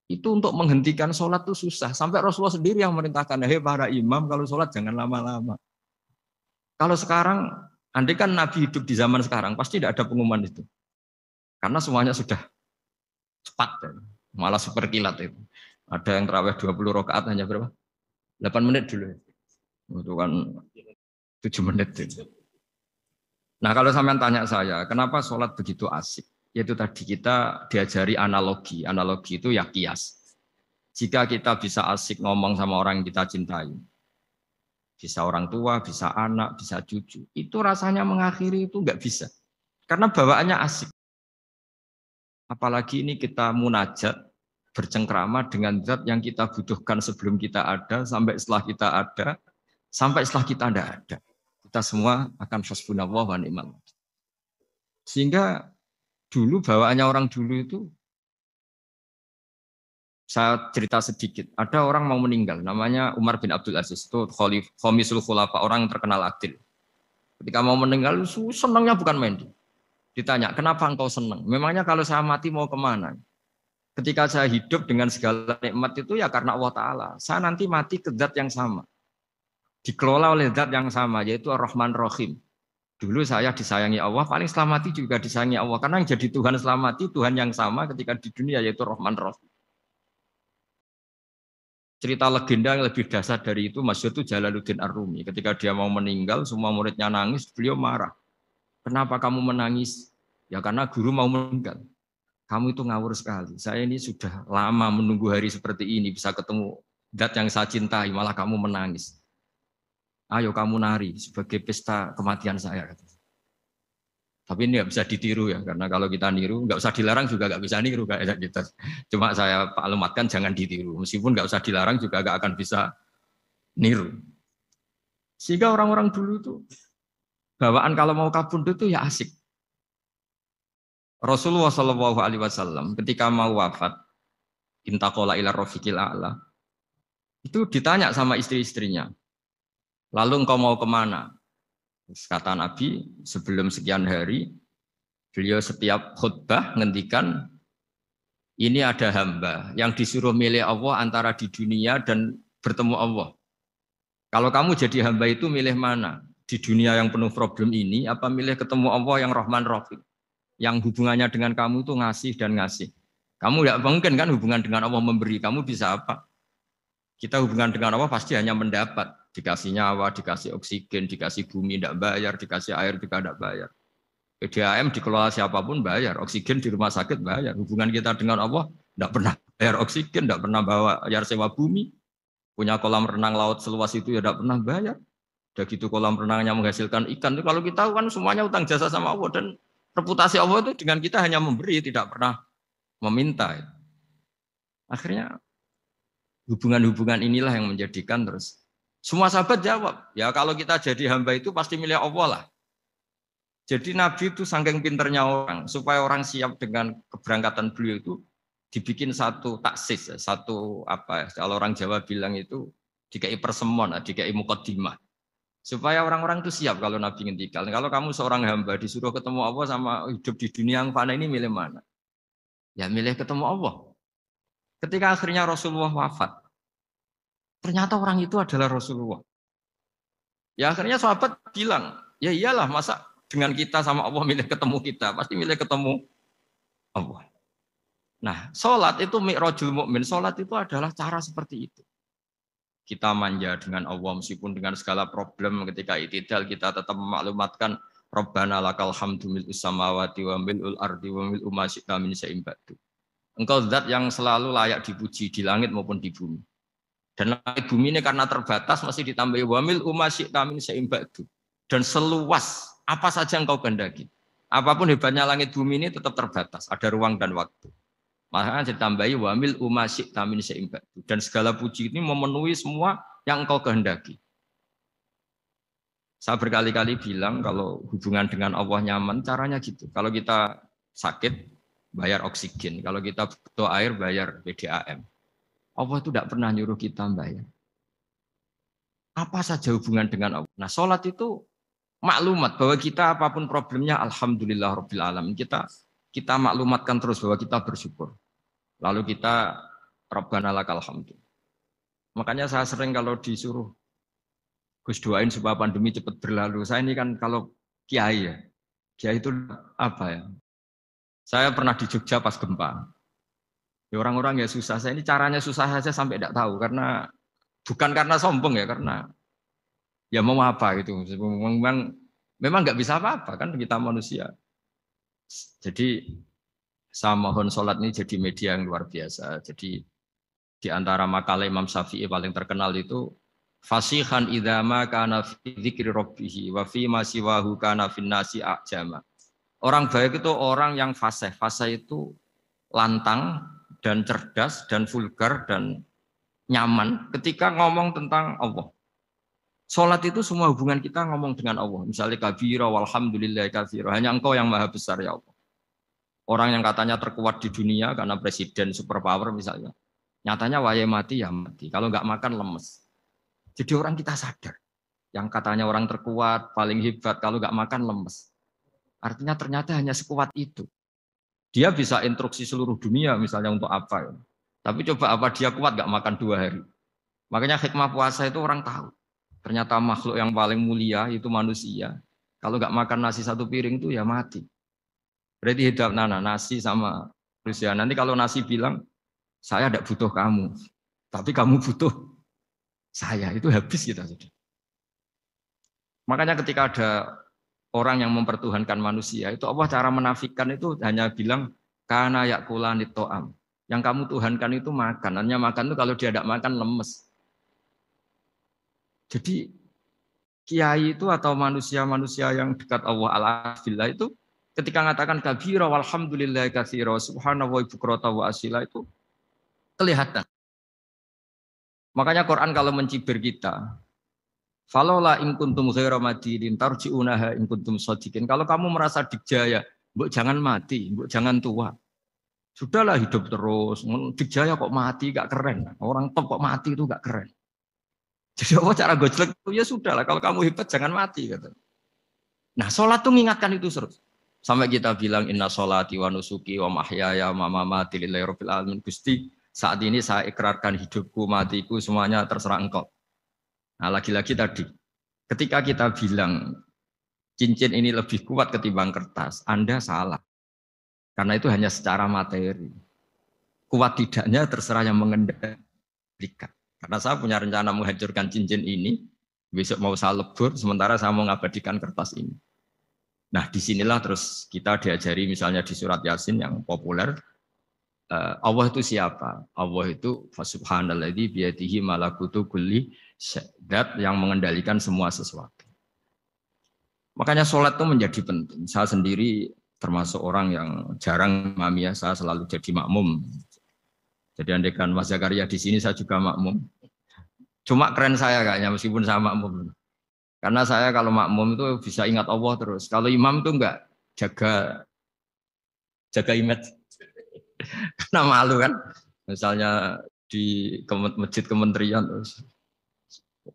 Speaker 1: itu untuk menghentikan sholat itu susah. Sampai Rasulullah sendiri yang merintahkan, hei para imam kalau sholat jangan lama-lama. Kalau sekarang, andai kan Nabi hidup di zaman sekarang, pasti tidak ada pengumuman itu. Karena semuanya sudah cepat, malah super kilat itu. Ada yang terawih 20 rakaat hanya berapa? 8 menit dulu. Itu kan 7 menit. Itu. Nah kalau sampean tanya saya, kenapa sholat begitu asik? Yaitu tadi kita diajari analogi. Analogi itu ya kias. Jika kita bisa asik ngomong sama orang yang kita cintai, bisa orang tua, bisa anak, bisa cucu, itu rasanya mengakhiri itu nggak bisa. Karena bawaannya asik. Apalagi ini kita munajat, bercengkrama dengan zat yang kita butuhkan sebelum kita ada, sampai setelah kita ada, sampai setelah kita tidak ada. Kita semua akan hasbunallah wa ni'mal wakil. Sehingga dulu bawaannya orang dulu itu, saya cerita sedikit. Ada orang mau meninggal, namanya Umar bin Abdul Aziz. Itu Khomisul Khulafa, orang yang terkenal adil. Ketika mau meninggal, senangnya bukan main. Ditanya, kenapa engkau senang? Memangnya kalau saya mati mau kemana? Ketika saya hidup dengan segala nikmat itu ya karena Allah Ta'ala. Saya nanti mati ke zat yang sama. Dikelola oleh zat yang sama, yaitu Ar-Rahman Rahim. Dulu saya disayangi Allah, paling setelah mati juga disayangi Allah. Karena yang jadi Tuhan setelah mati, Tuhan yang sama ketika di dunia, yaitu Rahman Rahim. Cerita legenda yang lebih dasar dari itu, masyhur itu Jalaluddin Ar-Rumi. Ketika dia mau meninggal, semua muridnya nangis, beliau marah. Kenapa kamu menangis? Ya karena guru mau meninggal. Kamu itu ngawur sekali. Saya ini sudah lama menunggu hari seperti ini, bisa ketemu zat yang saya cintai, malah kamu menangis. Ayo kamu nari sebagai pesta kematian saya. Tapi ini nggak bisa ditiru ya, karena kalau kita niru, nggak usah dilarang juga nggak bisa niru kayak gitu. Cuma saya maklumatkan jangan ditiru. Meskipun nggak usah dilarang juga nggak akan bisa niru. Sehingga orang-orang dulu itu bawaan kalau mau kabundut itu ya asik. Rasulullah Shallallahu Alaihi Wasallam ketika mau wafat, intakola ila rofiqil a'la, itu ditanya sama istri-istrinya. Lalu engkau mau kemana? Kata Nabi, sebelum sekian hari, beliau setiap khutbah ngendikan, ini ada hamba yang disuruh milih Allah antara di dunia dan bertemu Allah. Kalau kamu jadi hamba itu milih mana? Di dunia yang penuh problem ini, apa milih ketemu Allah yang Rahman Rahim? Yang hubungannya dengan kamu itu ngasih dan ngasih. Kamu tidak mungkin kan hubungan dengan Allah memberi, kamu bisa apa? Kita hubungan dengan Allah pasti hanya mendapat. Dikasih nyawa, dikasih oksigen, dikasih bumi tidak bayar, dikasih air juga tidak bayar. PDAM dikelola siapapun bayar, oksigen di rumah sakit bayar. Hubungan kita dengan Allah tidak pernah bayar oksigen, tidak pernah bayar sewa bumi. Punya kolam renang laut seluas itu ya tidak pernah bayar. Udah gitu kolam renangnya menghasilkan ikan. Kalau kita kan semuanya utang jasa sama Allah. Dan reputasi Allah itu dengan kita hanya memberi, tidak pernah meminta. Akhirnya hubungan-hubungan inilah yang menjadikan terus. Semua sahabat jawab, ya kalau kita jadi hamba itu pasti milik Allah lah. Jadi Nabi itu saking pinternya orang, supaya orang siap dengan keberangkatan beliau itu dibikin satu taksis, satu apa? Kalau orang Jawa bilang itu dikai persemon, dikai mukaddimah. Supaya orang-orang itu siap kalau Nabi ngendikan. Kalau kamu seorang hamba disuruh ketemu Allah sama hidup di dunia yang fana ini milih mana? Ya milih ketemu Allah. Ketika akhirnya Rasulullah wafat, ternyata orang itu adalah Rasulullah. Ya akhirnya sahabat bilang, ya iyalah masa dengan kita sama Allah milih ketemu kita, pasti milih ketemu Allah. Nah, sholat itu mi'rajul mukmin. Sholat itu adalah cara seperti itu. Kita manja dengan Allah meskipun dengan segala problem ketika itidal kita tetap memaklumatkan Rabbana lakal hamdu mil'us samawati wa mil'ul ardi wa mil'u ma syi'ta min syai'in ba'du. Engkau zat yang selalu layak dipuji di langit maupun di bumi. Dan langit bumi ini karena terbatas masih ditambahi wa mil'u ma syi'ta min syai'in ba'du. Dan seluas apa saja engkau kehendaki. Apapun hebatnya langit bumi ini tetap terbatas, ada ruang dan waktu. Makanya ditambahi wamil umasyik tamin seimbatu. Dan segala puji ini memenuhi semua yang engkau kehendaki. Saya berkali-kali bilang kalau hubungan dengan Allah nyaman, caranya gitu. Kalau kita sakit, bayar oksigen. Kalau kita butuh air, bayar PDAM. Allah itu tidak pernah nyuruh kita bayar. Apa saja hubungan dengan Allah. Nah, sholat itu maklumat bahwa kita apapun problemnya, alhamdulillah rabbil alamin. Kita maklumatkan terus bahwa kita bersyukur. Lalu kita Rabbana lakal hamdu. Makanya saya sering kalau disuruh Gus doain supaya pandemi cepat berlalu. Saya ini kan kalau kiai ya. Kiai itu apa ya? Saya pernah di Jogja pas gempa. Ya, orang-orang ya susah. Saya ini caranya susah saja sampai tidak tahu karena bukan karena sombong ya, karena ya mau apa gitu. Memang nggak bisa apa-apa kan kita manusia. Jadi saya mohon sholat ini jadi media yang luar biasa. Jadi di antara makalah Imam Syafi'i paling terkenal itu fasihan idama kana fi dzikri rabbih wa fi ma siwahu kana fin nasi ajama. Orang baik itu orang yang fasih. Fasih itu lantang dan cerdas dan vulgar dan nyaman ketika ngomong tentang Allah. Sholat itu semua hubungan kita ngomong dengan Allah. Misalnya kabira walhamdulillah kabira. Hanya engkau yang maha besar ya Allah. Orang yang katanya terkuat di dunia karena presiden superpower misalnya. Nyatanya waya mati ya mati. Kalau nggak makan lemes. Jadi orang kita sadar. Yang katanya orang terkuat, paling hebat. Kalau nggak makan lemes. Artinya ternyata hanya sekuat itu. Dia bisa instruksi seluruh dunia misalnya untuk apa. Ya. Tapi coba apa dia kuat nggak makan 2 hari. Makanya hikmah puasa itu orang tahu. Ternyata makhluk yang paling mulia itu manusia. Kalau nggak makan nasi 1 piring itu ya mati. Berarti hidup nasi sama manusia. Nanti kalau nasi bilang, saya tidak butuh kamu. Tapi kamu butuh saya. Itu habis kita sudah. Makanya ketika ada orang yang mempertuhankan manusia, itu Allah cara menafikan itu hanya bilang, kana yakulanit to'am. Yang kamu tuhankan itu makan. Hanya makan itu kalau dia tidak makan lemes. Jadi kiai itu atau manusia-manusia yang dekat Allah al-afillah itu ketika mengatakan kabira walhamdulillah katsira subhanahu wa bukrata wa asila itu kelihatan. Makanya Quran kalau mencibir kita, falola in kuntum ghaira madinin tarji'unaha in kuntum shadiqin. Kalau kamu merasa dikjaya, mbok jangan mati, mbok jangan tua. Sudahlah hidup terus. Dikjaya kok mati gak keren. Orang top kok mati itu gak keren. Jadi Allah cara gojlek itu ya sudah lah. Kalau kamu hebat jangan mati kata. Nah sholat tuh mengingatkan itu terus. Sampai kita bilang inna sholati wa nusuki wa mahyaya wa mamati lillahi rabbil alamin. Gusti saat ini saya ikrarkan hidupku matiku semuanya terserah engkau. Nah lagi-lagi tadi ketika kita bilang cincin ini lebih kuat ketimbang kertas, Anda salah. Karena itu hanya secara materi. Kuat tidaknya terserah yang mengendalikan. Karena saya punya rencana menghancurkan cincin ini, besok mau saya lebur, sementara saya mau mengabadikan kertas ini. Nah, disinilah terus kita diajari misalnya di surat Yasin yang populer, Allah itu siapa? Allah itu subhanalladzi biyadihi malakutu kulli syai'at yang mengendalikan semua sesuatu. Makanya sholat itu menjadi penting. Saya sendiri termasuk orang yang jarang imami ya, saya selalu jadi makmum. Jadi andekan Mas Zakaria di sini saya juga makmum. Cuma keren saya kayaknya meskipun saya makmum. Karena saya kalau makmum itu bisa ingat Allah terus. Kalau imam itu enggak jaga image. Karena malu kan. Misalnya di masjid kementerian terus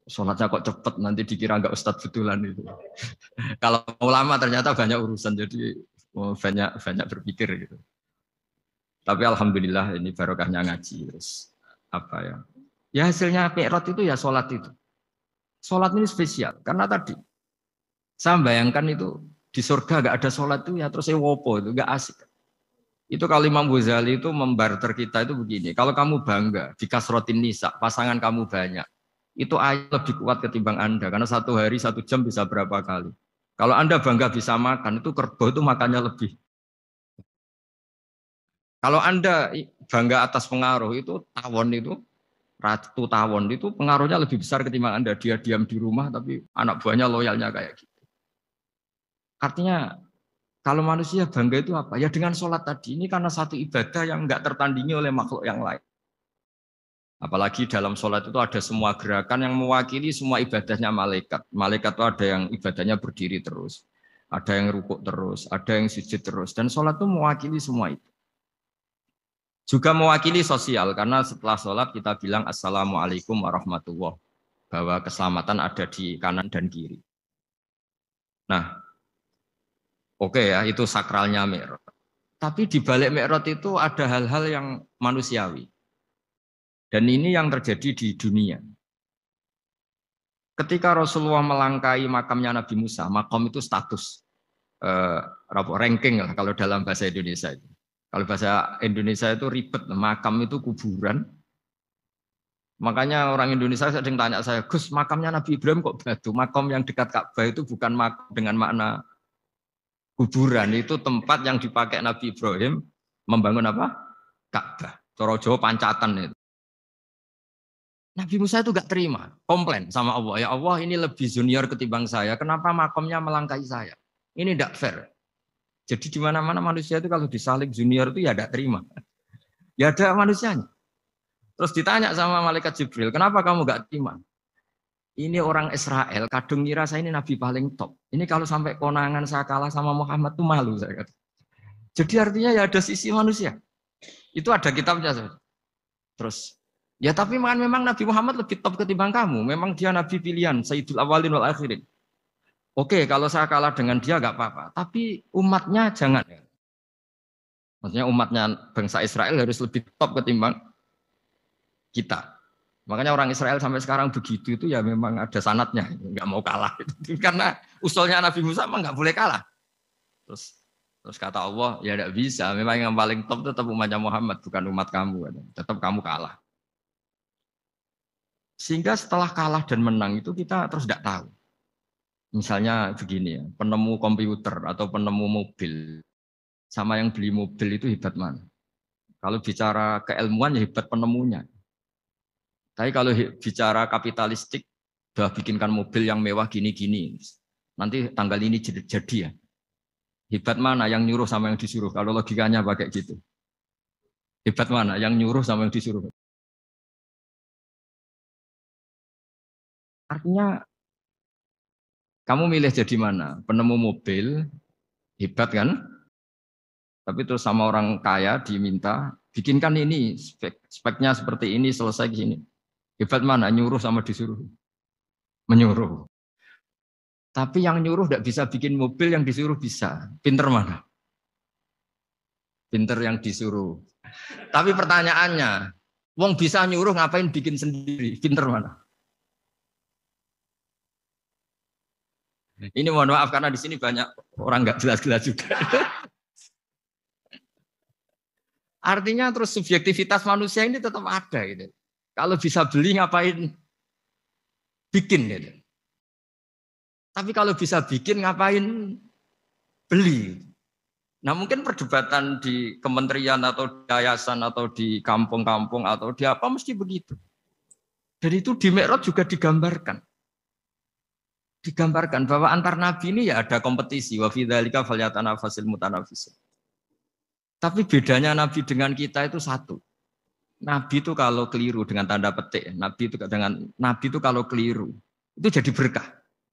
Speaker 1: sholatnya kok cepet nanti dikira enggak ustadz betulan itu. Kalau ulama ternyata banyak urusan jadi banyak berpikir gitu. Tapi alhamdulillah ini barokahnya ngaji terus apa ya? Ya hasilnya mi'raj itu ya sholat itu. Sholat ini spesial karena tadi saya bayangkan itu di surga gak ada sholat itu ya terus wopo itu gak asik. Itu kalau Imam Ghazali itu membarter kita itu begini. Kalau kamu bangga di kasrotin nisa pasangan kamu banyak itu ayat lebih kuat ketimbang Anda karena 1 hari 1 jam bisa berapa kali. Kalau Anda bangga bisa makan itu kerbau itu makannya lebih. Kalau Anda bangga atas pengaruh itu tawon itu Ratu Tawon itu pengaruhnya lebih besar ketimbang Anda. Dia diam di rumah tapi anak buahnya loyalnya kayak gitu. Artinya kalau manusia bangga itu apa? Ya dengan sholat tadi. Ini karena satu ibadah yang nggak tertandingi oleh makhluk yang lain. Apalagi dalam sholat itu ada semua gerakan yang mewakili semua ibadahnya malaikat. Malaikat itu ada yang ibadahnya berdiri terus. Ada yang rukuk terus. Ada yang sujud terus. Dan sholat itu mewakili semua itu. Juga mewakili sosial, karena setelah sholat kita bilang Assalamualaikum warahmatullahi wabarakatuh, bahwa keselamatan ada di kanan dan kiri. Nah, oke ya, itu sakralnya Mi'raj. Tapi di balik Mi'raj itu ada hal-hal yang manusiawi. Dan ini yang terjadi di dunia. Ketika Rasulullah melangkai makamnya Nabi Musa, makam itu status, ranking lah kalau dalam bahasa Indonesia itu. Kalau bahasa Indonesia itu ribet, makam itu kuburan. Makanya orang Indonesia sering tanya saya, Gus, makamnya Nabi Ibrahim kok batu? Makam yang dekat Ka'bah itu bukan makam dengan makna kuburan, itu tempat yang dipakai Nabi Ibrahim membangun apa? Ka'bah. Cara Jawa pancatan itu. Nabi Musa itu gak terima, komplain sama Allah. Ya Allah, ini lebih junior ketimbang saya. Kenapa makamnya melangkahi saya? Ini tidak fair. Jadi di mana-mana manusia itu kalau disalib junior itu ya tidak terima. Ya ada manusianya. Terus ditanya sama malaikat Jibril, kenapa kamu gak terima? Ini orang Israel, kadung ngira saya ini nabi paling top. Ini kalau sampai konangan saya kalah sama Muhammad tuh malu saya kata. Jadi artinya ya ada sisi manusia. Itu ada kitabnya. Terus, ya tapi memang Nabi Muhammad lebih top ketimbang kamu. Memang dia nabi pilihan, Sayyidul Awalin wal Akhirin. Oke, kalau saya kalah dengan dia gak apa-apa. Tapi umatnya jangan. Maksudnya umatnya bangsa Israel harus lebih top ketimbang kita. Makanya orang Israel sampai sekarang begitu itu ya memang ada sanatnya, nggak mau kalah. Karena usulnya Nabi Musa memang nggak boleh kalah. Terus kata Allah, ya tidak bisa. Memang yang paling top tetap umatnya Muhammad, bukan umat kamu. Tetap kamu kalah. Sehingga setelah kalah dan menang itu kita terus tidak tahu. Misalnya begini ya, penemu komputer atau penemu mobil sama yang beli mobil itu hebat mana? Kalau bicara keilmuan ya hebat penemunya. Tapi kalau bicara kapitalistik, udah bikinkan mobil yang mewah gini-gini. Nanti tanggal ini jadi ya. Hebat mana yang nyuruh sama yang disuruh? Kalau logikanya pakai gitu. Hebat mana yang nyuruh sama yang disuruh? Artinya kamu milih jadi mana? Penemu mobil, hebat kan? Tapi terus sama orang kaya diminta, bikinkan ini, speknya seperti ini, selesai gini. Hebat mana? Nyuruh sama disuruh? Menyuruh. Tapi yang nyuruh tidak bisa bikin mobil, yang disuruh bisa. Pinter mana? Pinter yang disuruh. Tapi pertanyaannya, wong bisa nyuruh ngapain bikin sendiri? Pinter mana? Ini mohon maaf karena di sini banyak orang nggak jelas-jelas juga. Artinya terus subjektivitas manusia ini tetap ada gitu. Kalau bisa beli ngapain bikin gitu. Tapi kalau bisa bikin ngapain beli. Nah mungkin perdebatan di kementerian atau di yayasan atau di kampung-kampung atau di apa mesti begitu. Dan itu di Mi'raj juga digambarkan. Digambarkan bahwa antar nabi ini ya ada kompetisi. Wa fi dzalika falyatanafasil mutanafisun. Tapi bedanya nabi dengan kita itu satu. Nabi itu kalau keliru dengan tanda petik, nabi itu kalau keliru itu jadi berkah.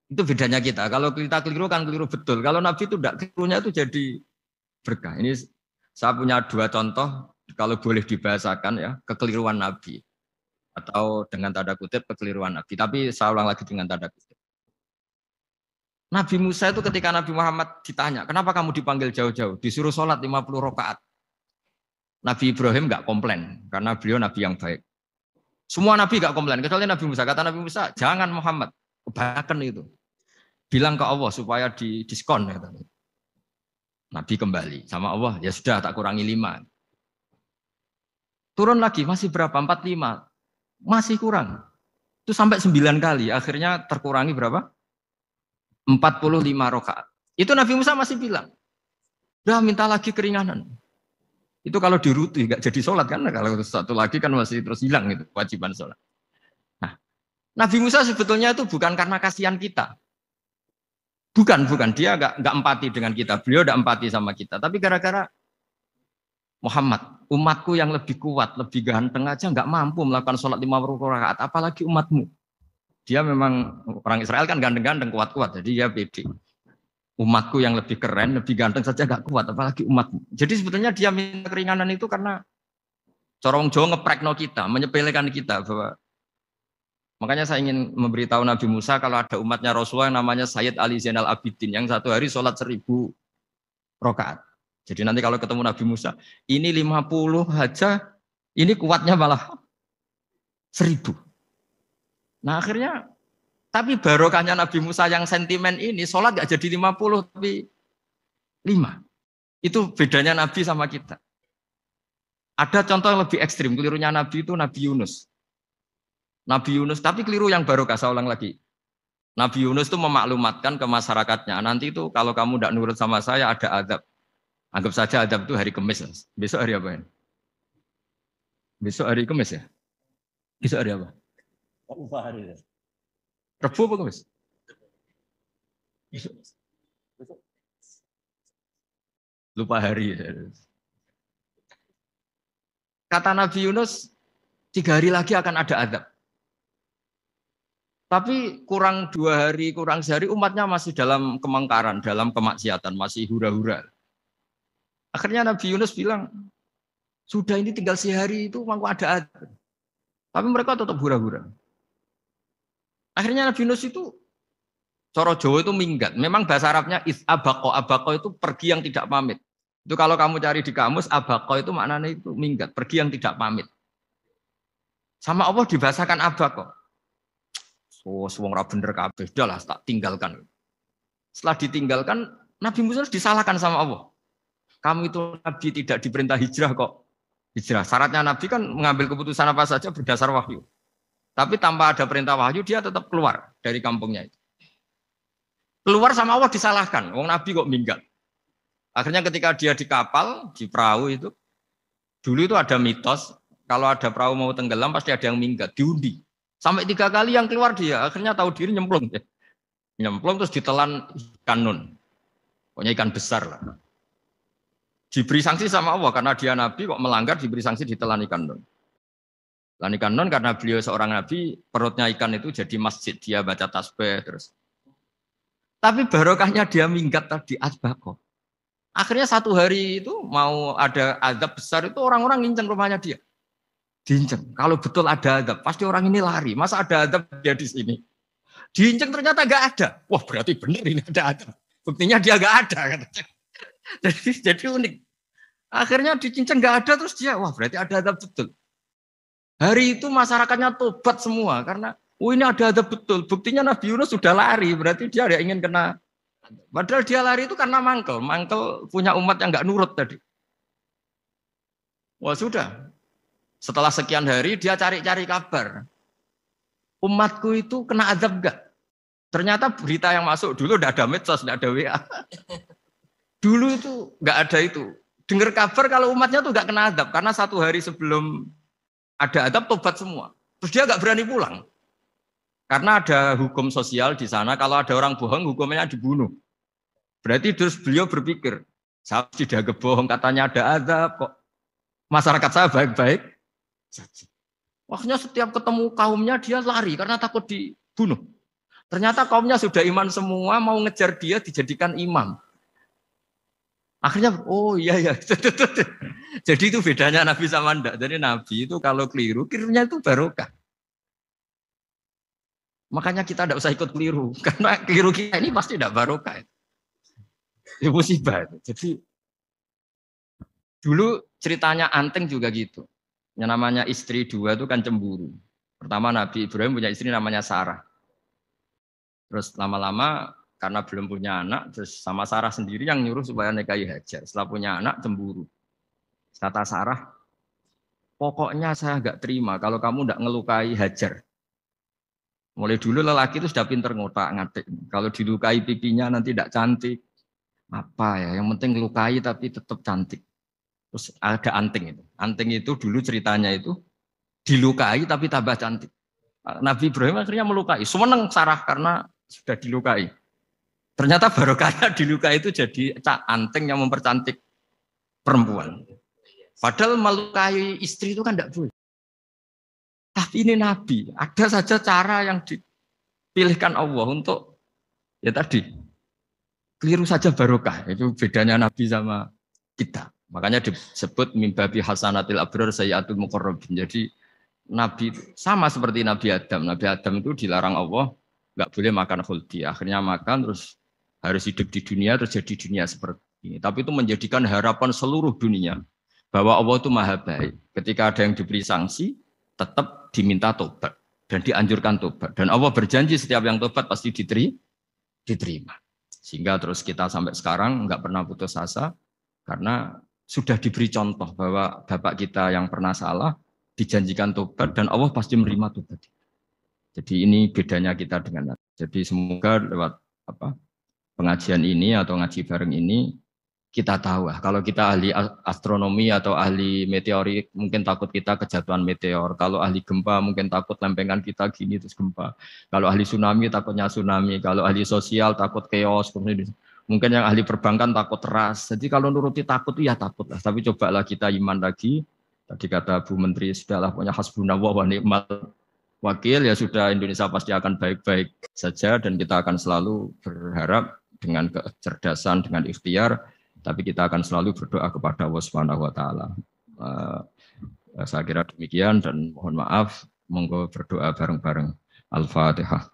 Speaker 1: Itu bedanya kita. Kalau kita keliru kan keliru betul. Kalau nabi itu tidak, kelirunya itu jadi berkah. Ini saya punya dua contoh kalau boleh dibahasakan ya, kekeliruan nabi atau dengan tanda kutip kekeliruan nabi. Tapi saya ulang lagi dengan tanda kutip. Nabi Musa itu ketika Nabi Muhammad ditanya, kenapa kamu dipanggil jauh-jauh? Disuruh sholat 50 rakaat. Nabi Ibrahim nggak komplain, karena beliau Nabi yang baik. Semua Nabi nggak komplain, kecuali Nabi Musa. Kata Nabi Musa, jangan Muhammad, kebanyakan itu. Bilang ke Allah supaya didiskon. Gitu. Nabi kembali sama Allah, ya sudah tak kurangi 5. Turun lagi, masih berapa? 45. Masih kurang. Itu sampai 9 kali, akhirnya terkurangi berapa? 45 rakaat. Itu Nabi Musa masih bilang, udah minta lagi keringanan. Itu kalau diruti nggak jadi sholat kan? Kalau satu lagi kan masih terus hilang itu kewajiban sholat. Nah, Nabi Musa sebetulnya itu bukan karena kasihan kita. Bukan. Dia nggak empati dengan kita. Beliau udah empati sama kita. Tapi gara-gara Muhammad, umatku yang lebih kuat, lebih ganteng aja nggak mampu melakukan sholat 50 rakaat. Apalagi umatmu. Dia memang orang Israel kan ganteng-ganteng, kuat-kuat. Jadi dia pede. Umatku yang lebih keren, lebih ganteng saja gak kuat. Apalagi umatmu. Jadi sebetulnya dia minta keringanan itu karena corong Jawa ngeprekno kita, menyepelekan kita. Bahwa makanya saya ingin memberitahu Nabi Musa kalau ada umatnya Rasulullah yang namanya Sayyid Ali Zainal Abidin. Yang satu hari sholat 1000 rakaat. Jadi nanti kalau ketemu Nabi Musa, ini 50 aja, ini kuatnya malah 1000. Nah akhirnya, tapi barokahnya Nabi Musa yang sentimen ini, sholat gak jadi 50, tapi 5. Itu bedanya Nabi sama kita. Ada contoh yang lebih ekstrim, kelirunya Nabi itu Nabi Yunus. Nabi Yunus, tapi keliru yang barokah, saya ulang lagi. Nabi Yunus itu memaklumatkan ke masyarakatnya, nanti itu kalau kamu tidak nurut sama saya ada azab. Anggap saja azab itu hari Kamis. Besok hari apa ini? Besok hari Kamis ya? Besok hari apa?
Speaker 2: Lupa hari ya.
Speaker 1: Rebu apa Kamis? Besok. Lupa hari. Kata Nabi Yunus, 3 hari lagi akan ada azab. Tapi kurang 2 hari, kurang sehari umatnya masih dalam kemungkaran, dalam kemaksiatan, masih hura-hura. Akhirnya Nabi Yunus bilang, sudah ini tinggal sehari itu mau ada azab. Tapi mereka tetap hura-hura. Akhirnya Nabi Yunus itu, coro Jawa itu minggat. Memang bahasa Arabnya abako. Abako itu pergi yang tidak pamit. Itu kalau kamu cari di kamus, abako itu maknanya itu minggat, pergi yang tidak pamit. Sama Allah dibahasakan abako. Oh, wong ra bener kabeh, udahlah tak tinggalkan. Setelah ditinggalkan, Nabi Musa disalahkan sama Allah. Kamu itu Nabi tidak diperintah hijrah kok. Hijrah. Syaratnya Nabi kan mengambil keputusan apa saja berdasar wahyu. Tapi tanpa ada perintah wahyu, dia tetap keluar dari kampungnya itu. Keluar sama Allah disalahkan. Wong Nabi kok minggat. Akhirnya ketika dia di kapal, di perahu itu, dulu itu ada mitos, kalau ada perahu mau tenggelam pasti ada yang minggat, diundi. Sampai 3 kali yang keluar dia, akhirnya tahu diri nyemplung. Nyemplung terus ditelan ikan nun. Pokoknya ikan besar lah. Diberi sanksi sama Allah, karena dia Nabi kok melanggar, diberi sanksi ditelan ikan nun. Telan ikan nun karena beliau seorang Nabi, perutnya ikan itu jadi masjid, dia baca tasbih terus. Tapi barokahnya dia minggat tadi, asbako. Akhirnya 1 hari itu mau ada azab besar itu orang-orang nginceng rumahnya dia. Diinceng. Kalau betul ada azab, pasti orang ini lari. Masa ada azab dia di sini? Diinceng ternyata nggak ada. Wah berarti benar ini ada azab. Buktinya dia nggak ada. Jadi unik. Akhirnya dicinceng nggak ada terus dia, wah berarti ada azab betul. Hari itu masyarakatnya tobat semua karena, ini ada azab betul. Buktinya Nabi Yunus sudah lari, berarti dia ada ingin kena. Padahal dia lari itu karena mangkel punya umat yang nggak nurut tadi. Wah sudah. Setelah sekian hari dia cari-cari kabar. Umatku itu kena azab enggak? Ternyata berita yang masuk dulu enggak ada medsos, enggak ada WA. Dulu itu enggak ada itu. Dengar kabar kalau umatnya tuh enggak kena azab karena 1 hari sebelum ada azab tobat semua. Terus dia enggak berani pulang. Karena ada hukum sosial di sana, kalau ada orang bohong hukumnya dibunuh. Berarti terus beliau berpikir, saya tidak bohong katanya ada azab kok. Masyarakat saya baik-baik. Akhirnya setiap ketemu kaumnya dia lari karena takut dibunuh. Ternyata kaumnya sudah iman semua, mau ngejar dia dijadikan imam. Akhirnya, oh iya ya. Jadi itu bedanya Nabi sama ndak. Jadi Nabi itu kalau keliru, kelirunya itu barokah. Makanya kita tidak usah ikut keliru. Karena keliru kita ini pasti tidak barokah. Itu musibah. Jadi dulu ceritanya Anteng juga gitu. Yang namanya istri 2 itu kan cemburu. Pertama Nabi Ibrahim punya istri namanya Sarah. Terus lama-lama karena belum punya anak, terus sama Sarah sendiri yang nyuruh supaya nikahi Hajar. Setelah punya anak cemburu. Kata Sarah, pokoknya saya nggak terima kalau kamu nggak ngelukai Hajar. Mulai dulu lelaki itu sudah pinter ngotak-ngatik. Kalau dilukai pipinya nanti tidak cantik. Apa ya, yang penting ngelukai tapi tetap cantik. Terus ada Anting itu. Anting itu dulu ceritanya itu dilukai tapi tambah cantik. Nabi Ibrahim akhirnya melukai. Seneng Sarah karena sudah dilukai. Ternyata barokahnya dilukai itu jadi Anting yang mempercantik perempuan. Padahal melukai istri itu kan tidak boleh. Tapi ini Nabi. Ada saja cara yang dipilihkan Allah untuk ya tadi. Keliru saja barokah. Itu bedanya Nabi sama kita. Makanya disebut mimbabi hasanatil abrar sayyatul muqarrabin. Jadi Nabi sama seperti Nabi Adam. Nabi Adam itu dilarang Allah nggak boleh makan khuldi. Akhirnya makan terus harus hidup di dunia terus jadi dunia seperti ini. Tapi itu menjadikan harapan seluruh dunia bahwa Allah itu maha baik. Ketika ada yang diberi sanksi tetap diminta tobat dan dianjurkan tobat. Dan Allah berjanji setiap yang tobat pasti diterima. Sehingga terus kita sampai sekarang nggak pernah putus asa karena sudah diberi contoh bahwa bapak kita yang pernah salah dijanjikan tobat dan Allah pasti menerima tobat. Jadi ini bedanya kita dengan Nabi. Jadi semoga lewat pengajian ini atau ngaji bareng ini kita tahu kalau kita ahli astronomi atau ahli meteorik mungkin takut kita kejatuhan meteor. Kalau ahli gempa mungkin takut lempengan kita gini terus gempa. Kalau ahli tsunami takutnya tsunami. Kalau ahli sosial takut chaos. Mungkin yang ahli perbankan takut ras. Jadi kalau nuruti takut ya takut lah. Tapi cobalah kita iman lagi. Tadi kata Bu Menteri sudahlah punya hasbunallah wa ni'mal wakil, ya sudah, Indonesia pasti akan baik-baik saja dan kita akan selalu berharap dengan kecerdasan, dengan ikhtiar, tapi kita akan selalu berdoa kepada Allah Subhanahu wa taala. Saya kira demikian dan mohon maaf, monggo berdoa bareng-bareng. Al-Fatihah.